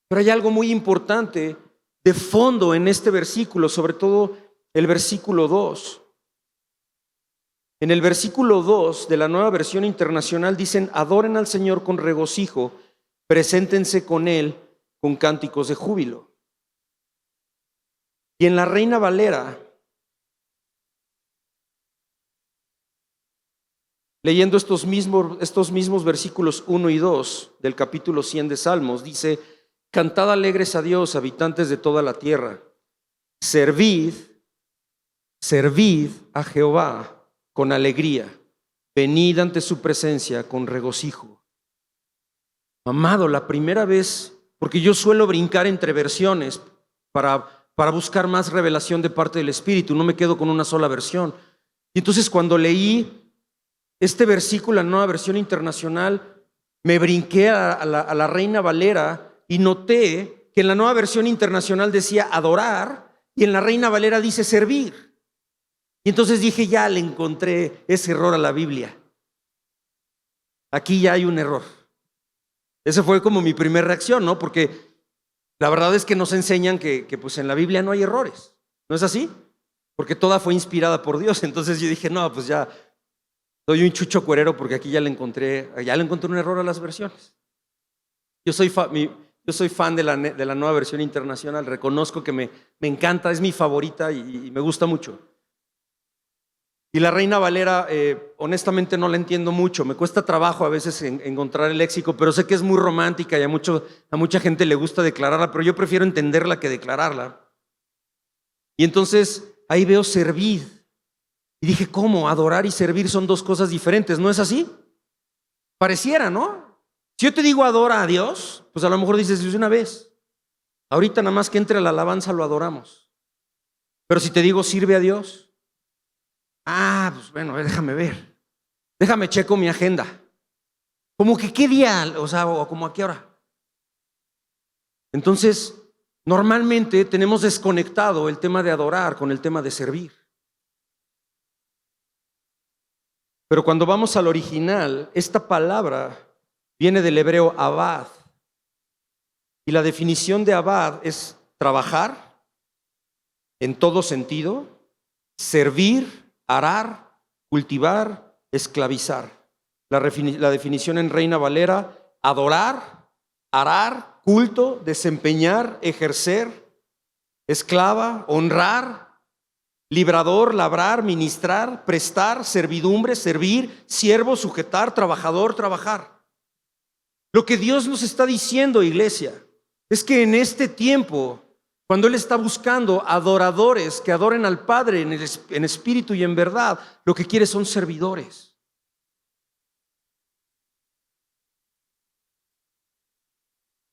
Pero hay algo muy importante de fondo en este versículo, sobre todo el versículo 2. En el versículo 2 de la Nueva Versión Internacional dicen: adoren al Señor con regocijo, preséntense con Él con cánticos de júbilo. Y en la Reina Valera, leyendo estos mismos versículos 1 y 2 del capítulo 100 de Salmos, dice: cantad alegres a Dios, habitantes de toda la tierra, servid a Jehová con alegría, venid ante su presencia con regocijo. Amado, la primera vez, porque yo suelo brincar entre versiones para buscar más revelación de parte del Espíritu, no me quedo con una sola versión. Y entonces cuando leí este versículo, la Nueva Versión Internacional, me brinqué a la Reina Valera y noté que en la Nueva Versión Internacional decía adorar y en la Reina Valera dice servir. Y entonces dije: ya le encontré ese error a la Biblia. Aquí ya hay un error. Esa fue como mi primera reacción, ¿no? Porque la verdad es que nos enseñan que pues en la Biblia no hay errores. ¿No es así? Porque toda fue inspirada por Dios. Entonces yo dije: no, pues ya doy un chucho cuerero porque aquí ya le encontré un error a las versiones. Yo soy fan de la Nueva Versión Internacional. Reconozco que me encanta, es mi favorita y me gusta mucho. Y la Reina Valera, honestamente no la entiendo mucho. Me cuesta trabajo a veces encontrar el léxico, pero sé que es muy romántica y a mucha gente le gusta declararla, pero yo prefiero entenderla que declararla. Y entonces ahí veo servir. Y dije: ¿cómo? Adorar y servir son dos cosas diferentes, ¿no es así? Pareciera, ¿no? Si yo te digo adora a Dios, pues a lo mejor dices de una vez. Ahorita nada más que entre la alabanza lo adoramos. Pero si te digo sirve a Dios, pues bueno, déjame ver. Déjame checo mi agenda. Como que qué día, o como a qué hora. Entonces, normalmente tenemos desconectado el tema de adorar con el tema de servir. Pero cuando vamos al original, esta palabra viene del hebreo abad. Y la definición de abad es trabajar en todo sentido, servir, arar, cultivar, esclavizar. la definición en Reina Valera: adorar, arar, culto, desempeñar, ejercer, esclava, honrar, librador, labrar, ministrar, prestar, servidumbre, servir, siervo, sujetar, trabajador, trabajar. Lo que Dios nos está diciendo, iglesia, es que en este tiempo, cuando Él está buscando adoradores que adoren al Padre en espíritu y en verdad, lo que quiere son servidores.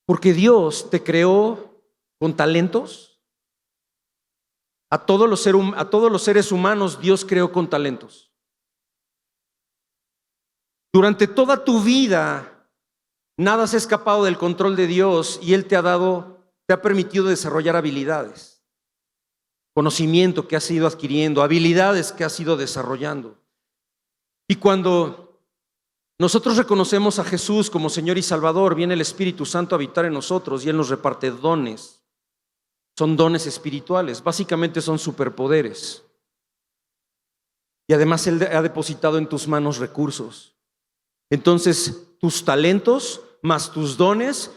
Porque Dios te creó con talentos. A todos los seres humanos Dios creó con talentos. Durante toda tu vida, nada se ha escapado del control de Dios y Él te ha permitido desarrollar habilidades, conocimiento que has ido adquiriendo, habilidades que has ido desarrollando. Y cuando nosotros reconocemos a Jesús como Señor y Salvador, viene el Espíritu Santo a habitar en nosotros y Él nos reparte dones. Son dones espirituales, básicamente son superpoderes. Y además Él ha depositado en tus manos recursos. Entonces, tus talentos, más tus dones,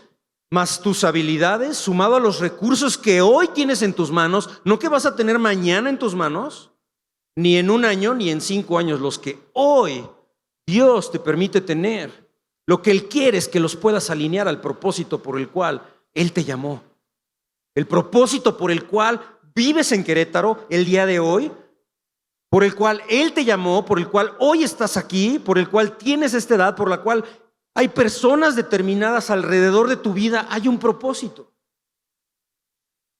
más tus habilidades, sumado a los recursos que hoy tienes en tus manos, no que vas a tener mañana en tus manos, ni en 1 año, ni en 5 años, los que hoy Dios te permite tener. Lo que Él quiere es que los puedas alinear al propósito por el cual Él te llamó. El propósito por el cual vives en Querétaro el día de hoy, por el cual Él te llamó, por el cual hoy estás aquí, por el cual tienes esta edad, por la cual hay personas determinadas alrededor de tu vida, hay un propósito.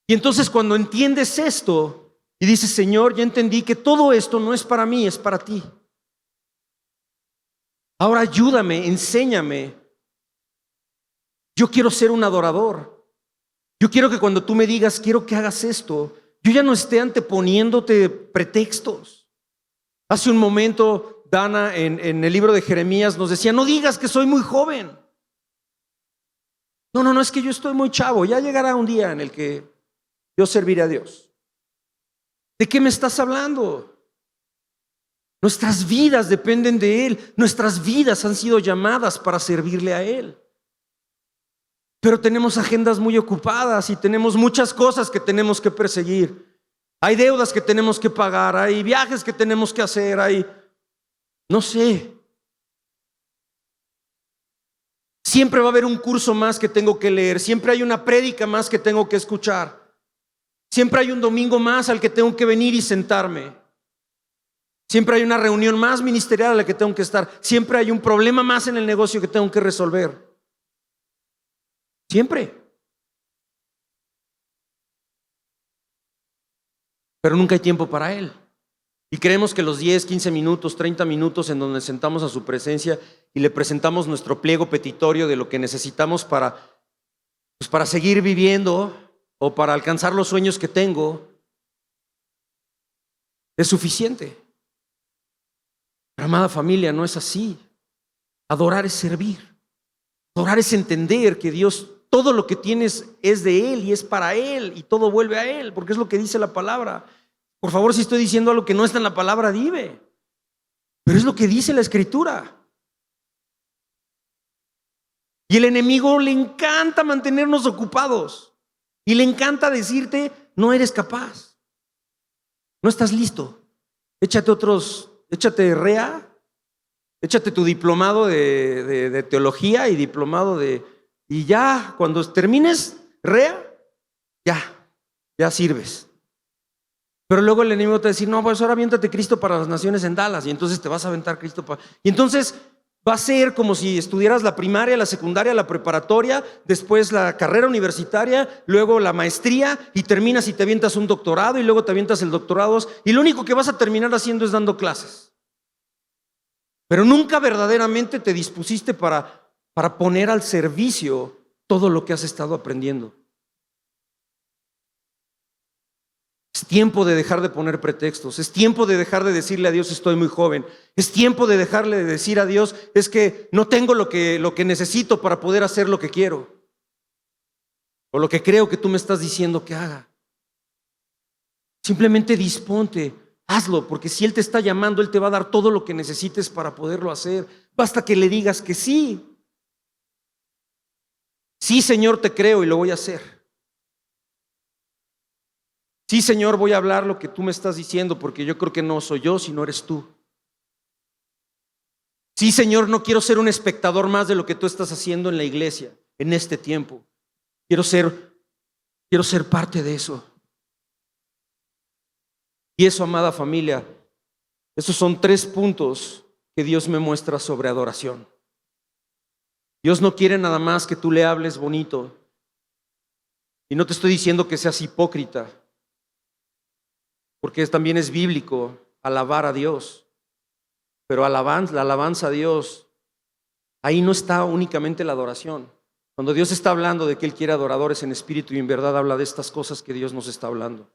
Y entonces cuando entiendes esto y dices: Señor, ya entendí que todo esto no es para mí, es para ti. Ahora ayúdame, enséñame. Yo quiero ser un adorador. Yo quiero que cuando tú me digas, quiero que hagas esto, yo ya no esté anteponiéndote pretextos. Hace un momento Dana en el libro de Jeremías nos decía: no digas que soy muy joven. No, es que yo estoy muy chavo. Ya llegará un día en el que yo serviré a Dios. ¿De qué me estás hablando? Nuestras vidas dependen de Él. Nuestras vidas han sido llamadas para servirle a Él. Pero tenemos agendas muy ocupadas y tenemos muchas cosas que tenemos que perseguir. Hay deudas que tenemos que pagar, hay viajes que tenemos que hacer, no sé. Siempre va a haber un curso más que tengo que leer, siempre hay una prédica más que tengo que escuchar, siempre hay un domingo más al que tengo que venir y sentarme, siempre hay una reunión más ministerial a la que tengo que estar, siempre hay un problema más en el negocio que tengo que resolver. Siempre. Pero nunca hay tiempo para Él. Y creemos que los 10, 15 minutos, 30 minutos en donde sentamos a su presencia y le presentamos nuestro pliego petitorio de lo que necesitamos para seguir viviendo o para alcanzar los sueños que tengo, es suficiente. Pero, amada familia, no es así. Adorar es servir. Adorar es entender que Dios, todo lo que tienes es de Él y es para Él y todo vuelve a Él, porque es lo que dice la palabra. Por favor, si estoy diciendo algo que no está en la palabra, dime. Pero es lo que dice la Escritura. Y el enemigo le encanta mantenernos ocupados y le encanta decirte: no eres capaz, no estás listo. Échate REA, échate tu diplomado de teología y diplomado y ya, cuando termines REA, ya sirves. Pero luego el enemigo te va a decir: no, pues ahora aviéntate Cristo para las Naciones en Dallas. Y entonces te vas a aventar Cristo para... Y entonces va a ser como si estudiaras la primaria, la secundaria, la preparatoria, después la carrera universitaria, luego la maestría, y terminas y te avientas un doctorado, y luego te avientas el doctorado, y lo único que vas a terminar haciendo es dando clases. Pero nunca verdaderamente te dispusiste para poner al servicio todo lo que has estado aprendiendo. Es tiempo de dejar de poner pretextos. Es tiempo de dejar de decirle a Dios: estoy muy joven. Es tiempo de dejarle de decir a Dios: es que no tengo lo que necesito para poder hacer lo que quiero o lo que creo que tú me estás diciendo que haga. Simplemente disponte hazlo, porque si Él te está llamando, Él te va a dar todo lo que necesites para poderlo hacer. Basta que le digas que sí. Sí, Señor, te creo y lo voy a hacer. Sí, Señor, voy a hablar lo que tú me estás diciendo, porque yo creo que no soy yo, sino eres tú. Sí, Señor, no quiero ser un espectador más de lo que tú estás haciendo en la iglesia en este tiempo. Quiero ser parte de eso. Y eso, amada familia, esos son 3 puntos que Dios me muestra sobre adoración. Dios no quiere nada más que tú le hables bonito. Y no te estoy diciendo que seas hipócrita, porque también es bíblico alabar a Dios. Pero la alabanza a Dios, ahí no está únicamente la adoración. Cuando Dios está hablando de que Él quiere adoradores en espíritu y en verdad, habla de estas cosas que Dios nos está hablando.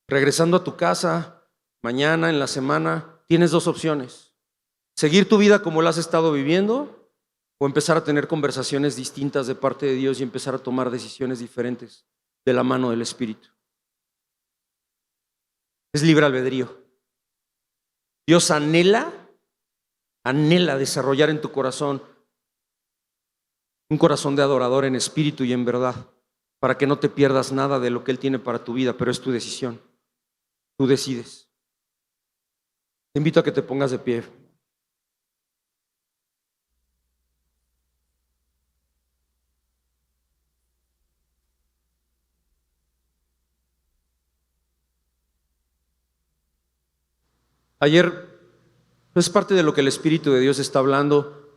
Regresando a tu casa, mañana, en la semana, tienes 2 opciones. Seguir tu vida como la has estado viviendo o empezar a tener conversaciones distintas de parte de Dios y empezar a tomar decisiones diferentes de la mano del Espíritu. Es libre albedrío. Dios anhela desarrollar en tu corazón un corazón de adorador en espíritu y en verdad, para que no te pierdas nada de lo que Él tiene para tu vida, pero es tu decisión. Tú decides. Te invito a que te pongas de pie. Ayer es parte de lo que el Espíritu de Dios está hablando.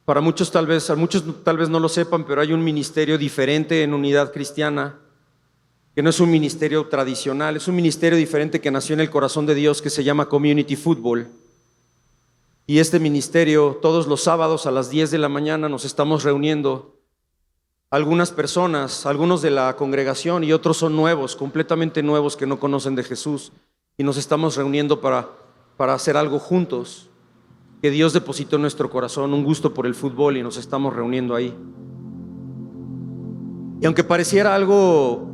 Para muchos tal vez no lo sepan, pero hay un ministerio diferente en Unidad Cristiana, que no es un ministerio tradicional, es un ministerio diferente que nació en el corazón de Dios, que se llama Community Football. Y este ministerio, todos los sábados a las 10 de la mañana nos estamos reuniendo. Algunas personas, algunos de la congregación y otros son nuevos, completamente nuevos, que no conocen de Jesús. Y nos estamos reuniendo para hacer algo juntos, que Dios depositó en nuestro corazón, un gusto por el fútbol, y nos estamos reuniendo ahí. Y aunque pareciera algo,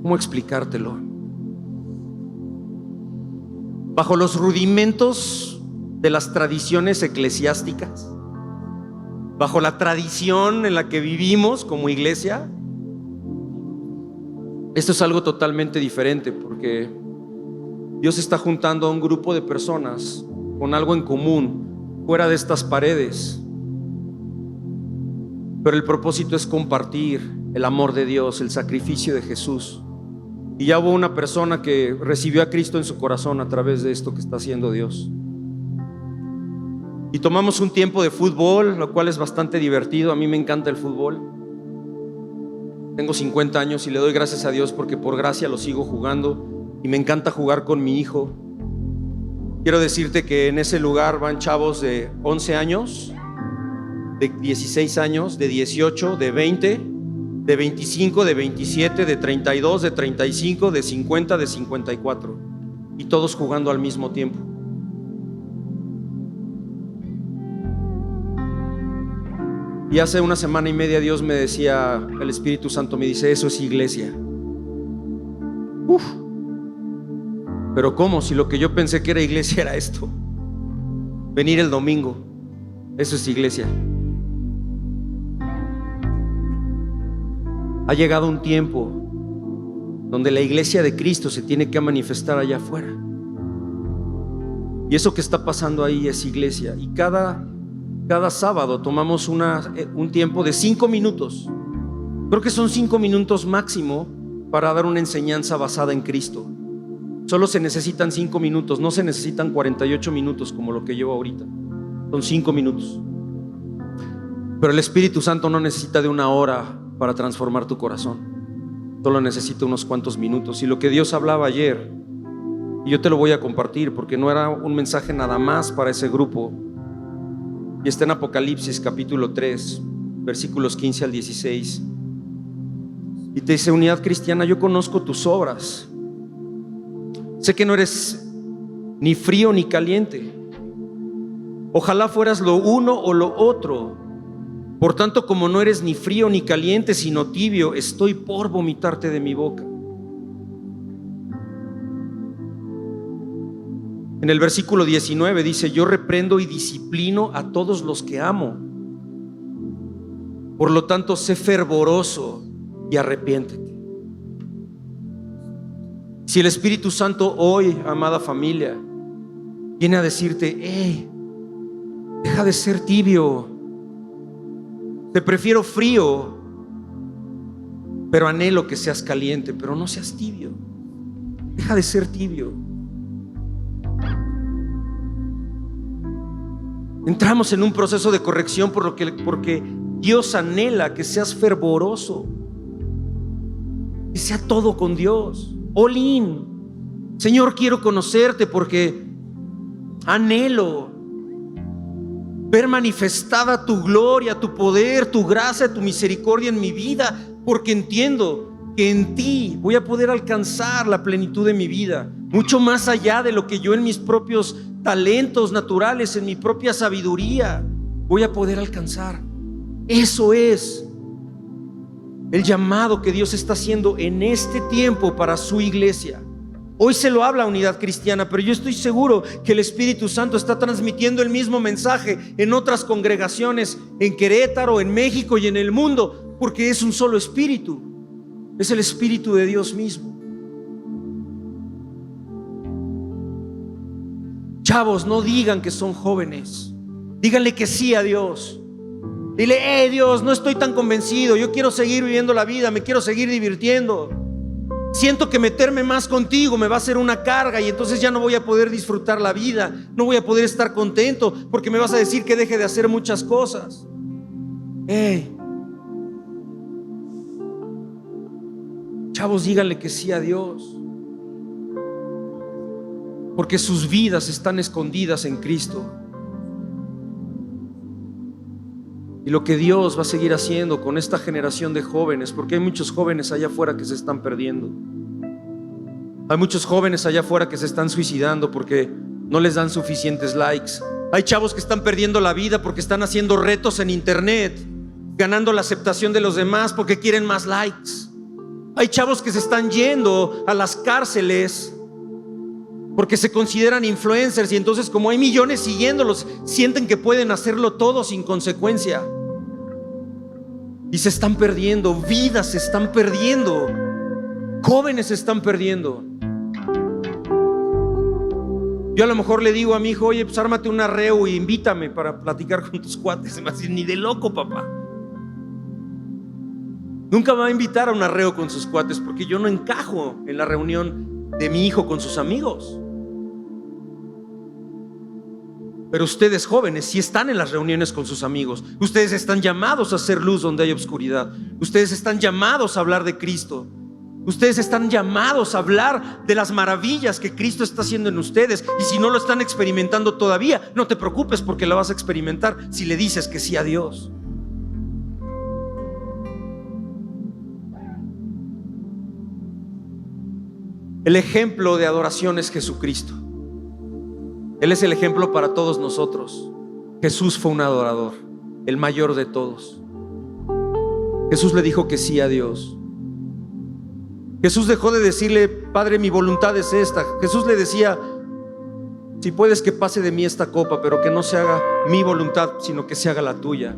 ¿cómo explicártelo? Bajo los rudimentos de las tradiciones eclesiásticas, bajo la tradición en la que vivimos como iglesia, esto es algo totalmente diferente, porque Dios está juntando a un grupo de personas con algo en común, fuera de estas paredes. Pero el propósito es compartir el amor de Dios, el sacrificio de Jesús. Y ya hubo una persona que recibió a Cristo en su corazón a través de esto que está haciendo Dios. Y tomamos un tiempo de fútbol, lo cual es bastante divertido. A mí me encanta el fútbol. Tengo 50 años y le doy gracias a Dios porque por gracia lo sigo jugando y me encanta jugar con mi hijo. Quiero decirte que en ese lugar van chavos de 11 años, de 16 años, de 18, de 20, de 25, de 27, de 32, de 35, de 50, de 54, y todos jugando al mismo tiempo. Y hace una semana y media Dios me decía, el Espíritu Santo me dice, eso es iglesia. Pero ¿cómo? Si lo que yo pensé que era iglesia era esto. Venir el domingo, eso es iglesia. Ha llegado un tiempo donde la iglesia de Cristo se tiene que manifestar allá afuera. Y eso que está pasando ahí es iglesia. Y cada sábado tomamos un tiempo de 5 minutos. Creo que son 5 minutos máximo para dar una enseñanza basada en Cristo. Solo se necesitan 5 minutos, no se necesitan 48 minutos como lo que llevo ahorita. Son 5 minutos. Pero el Espíritu Santo no necesita de 1 hora para transformar tu corazón. Solo necesita unos cuantos minutos. Y lo que Dios hablaba ayer, y yo te lo voy a compartir porque no era un mensaje nada más para ese grupo. Y está en Apocalipsis capítulo 3, versículos 15 al 16. Y te dice, Unidad Cristiana, yo conozco tus obras. Sé que no eres ni frío ni caliente. Ojalá fueras lo uno o lo otro. Por tanto, como no eres ni frío ni caliente, sino tibio, estoy por vomitarte de mi boca. En el versículo 19 dice: yo reprendo y disciplino a todos los que amo. Por lo tanto, sé fervoroso y arrepiéntete. Si el Espíritu Santo hoy, amada familia, viene a decirte: hey, deja de ser tibio, te prefiero frío, pero anhelo que seas caliente, pero no seas tibio. Deja de ser tibio. Entramos en un proceso de corrección porque Dios anhela que seas fervoroso, que sea todo con Dios, all in. Señor, quiero conocerte porque anhelo ver manifestada tu gloria, tu poder, tu gracia, tu misericordia en mi vida, porque entiendo que en ti voy a poder alcanzar la plenitud de mi vida, mucho más allá de lo que yo en mis propios talentos naturales, en mi propia sabiduría voy a poder alcanzar. Eso es el llamado que Dios está haciendo en este tiempo para su iglesia. Hoy se lo habla a Unidad Cristiana, pero yo estoy seguro que el Espíritu Santo está transmitiendo el mismo mensaje en otras congregaciones, en Querétaro, en México y en el mundo, porque es un solo Espíritu, es el Espíritu de Dios mismo. Chavos, no digan que son jóvenes, díganle que sí a Dios. Dile: hey Dios, no estoy tan convencido, yo quiero seguir viviendo la vida, me quiero seguir divirtiendo. Siento que meterme más contigo me va a ser una carga y entonces ya no voy a poder disfrutar la vida, no voy a poder estar contento porque me vas a decir que deje de hacer muchas cosas. Hey, chavos, díganle que sí a Dios, porque sus vidas están escondidas en Cristo. Y lo que Dios va a seguir haciendo con esta generación de jóvenes, porque hay muchos jóvenes allá afuera que se están perdiendo. Hay muchos jóvenes allá afuera que se están suicidando porque no les dan suficientes likes. Hay chavos que están perdiendo la vida porque están haciendo retos en internet, ganando la aceptación de los demás porque quieren más likes. Hay chavos que se están yendo a las cárceles porque se consideran influencers y entonces, como hay millones siguiéndolos, sienten que pueden hacerlo todo sin consecuencia. Y se están perdiendo, vidas se están perdiendo, jóvenes se están perdiendo. Yo a lo mejor le digo a mi hijo: oye, pues ármate un arreo y invítame para platicar con tus cuates. Se me va a decir: ni de loco, papá. Nunca me va a invitar a un arreo con sus cuates porque yo no encajo en la reunión de mi hijo con sus amigos. Pero ustedes jóvenes sí están en las reuniones con sus amigos. Ustedes están llamados a hacer luz donde hay oscuridad. Ustedes están llamados a hablar de Cristo. Ustedes están llamados a hablar de las maravillas que Cristo está haciendo en ustedes. Y si no lo están experimentando todavía, no te preocupes, porque lo vas a experimentar si le dices que sí a Dios. El ejemplo de adoración es Jesucristo. Él es el ejemplo para todos nosotros. Jesús fue un adorador, el mayor de todos. Jesús le dijo que sí a Dios. Jesús dejó de decirle: Padre, mi voluntad es esta. Jesús le decía: si puedes, que pase de mí esta copa, pero que no se haga mi voluntad, sino que se haga la tuya.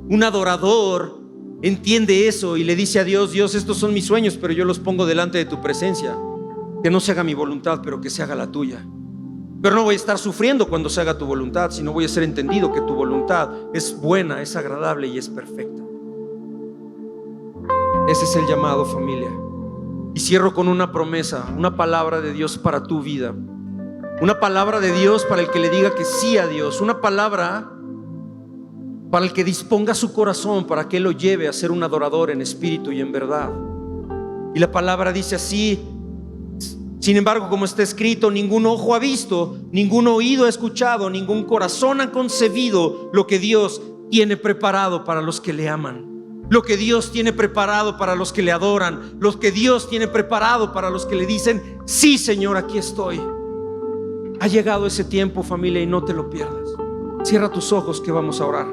Un adorador entiende eso y le dice a Dios: Dios, estos son mis sueños, pero yo los pongo delante de tu presencia. Que no se haga mi voluntad, pero que se haga la tuya. Pero no voy a estar sufriendo cuando se haga tu voluntad, sino voy a ser entendido que tu voluntad es buena, es agradable y es perfecta. Ese es el llamado, familia. Y cierro con una promesa, una palabra de Dios para tu vida. Una palabra de Dios para el que le diga que sí a Dios. Una palabra para el que disponga su corazón para que Él lo lleve a ser un adorador en espíritu y en verdad. Y la palabra dice así: sin embargo, como está escrito, ningún ojo ha visto, ningún oído ha escuchado, ningún corazón ha concebido lo que Dios tiene preparado para los que le aman, lo que Dios tiene preparado para los que le adoran, lo que Dios tiene preparado para los que le dicen: sí, Señor, aquí estoy. Ha llegado ese tiempo, familia, y no te lo pierdas. Cierra tus ojos, que vamos a orar.